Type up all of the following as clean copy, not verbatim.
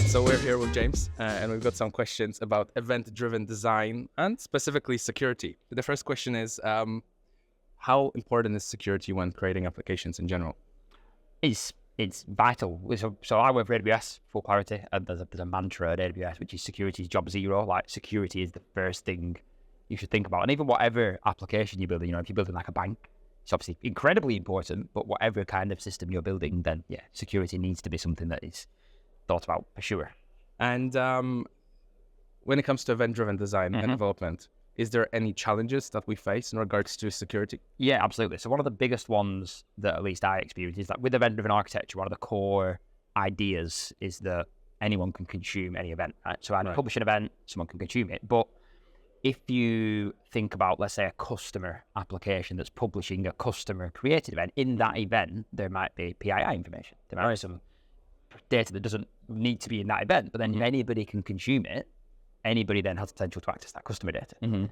So we're here with James, and we've got some questions about event-driven design and specifically security. The first question is, how important is security when creating applications in general? It's vital. So I work for AWS, for clarity, and there's a mantra at AWS, which is security is job zero. Like, security is the first thing you should think about. And even whatever application you're building, if you're building like a bank, it's obviously incredibly important, but whatever kind of system you're building, then yeah, security needs to be something that is thought about for sure. And when it comes to event-driven design and development, is there any challenges that we face in regards to security? Yeah, absolutely. So one of the biggest ones that at least I experience is that with event-driven architecture, one of the core ideas is that anyone can consume any event. Right? So I publish an event, someone can consume it. But if you think about, let's say, a customer application that's publishing a customer-created event, in that event, there might be PII information. There might be some data that doesn't need to be in that event, but then if anybody can consume it, anybody then has potential to access that customer data.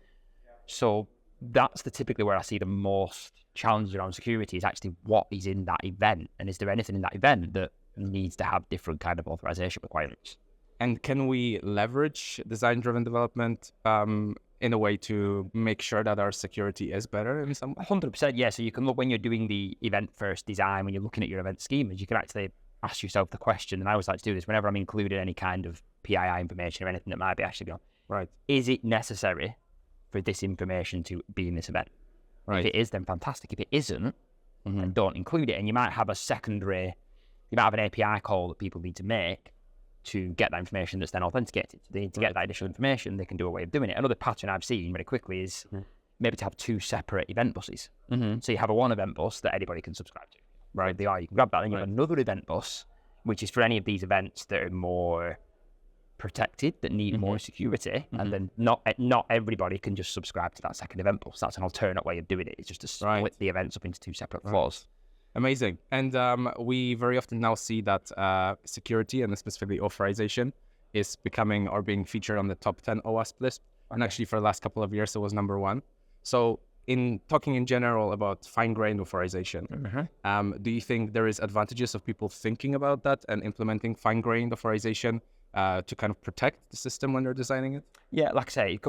So that's typically where I see the most challenges around security is actually what is in that event, and is there anything in that event that needs to have different kind of authorization requirements? And can we leverage design-driven development in a way to make sure that our security is better in some way? 100%, yeah. So you can look, when you're doing the event-first design, when you're looking at your event schemas, you can actually ask yourself the question, and I always like to do this whenever I'm including any kind of PII information or anything that might be actually going, right, is it necessary for this information to be in this event? Right. If it is, then fantastic. If it isn't, then don't include it. And you might have a secondary, you might have an API call that people need to make to get that information that's then authenticated. So they need to get that additional information, they can do a way of doing it. Another pattern I've seen very quickly is maybe to have two separate event buses. So you have a one event bus that anybody can subscribe to. Right, they are. You can grab that, and you have another event bus, which is for any of these events that are more protected, that need more security, and then not everybody can just subscribe to that second event bus. That's an alternate way of doing it. It's just to split the events up into two separate floors. Amazing. And we very often now see that security, and specifically authorization, is becoming or being featured on the top 10 OWASP list. And actually, for the last couple of years, it was number one. So in talking in general about fine-grained authorization, do you think there is advantages of people thinking about that and implementing fine-grained authorization to kind of protect the system when they're designing it? Yeah, like I say, it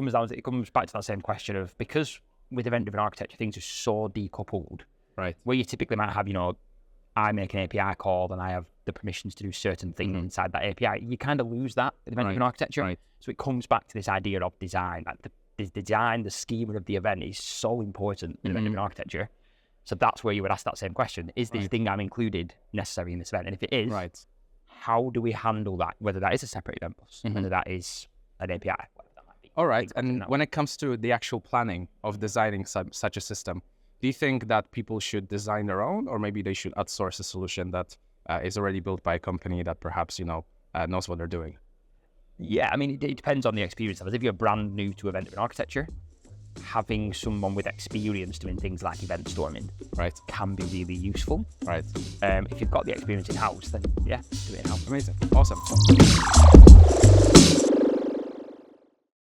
comes back to that same question of, because with event-driven architecture, things are so decoupled. Right. Where you typically might have, I make an API call and I have the permissions to do certain things inside that API. You kind of lose that with event-driven architecture. Right. So it comes back to this idea of design, like the design, the schema of the event is so important in event-driven architecture. So that's where you would ask that same question. Is this thing I'm included necessary in this event? And if it is, how do we handle that? Whether that is a separate event bus, whether that is an API, whatever that might be. All right. And when it comes to the actual planning of designing such a system, do you think that people should design their own, or maybe they should outsource a solution that is already built by a company that perhaps, knows what they're doing? Yeah, I mean, it depends on the experience. If you're brand new to event-driven architecture, having someone with experience doing things like event storming can be really useful. Right. If you've got the experience in-house, then yeah, do it in-house. Amazing. Awesome.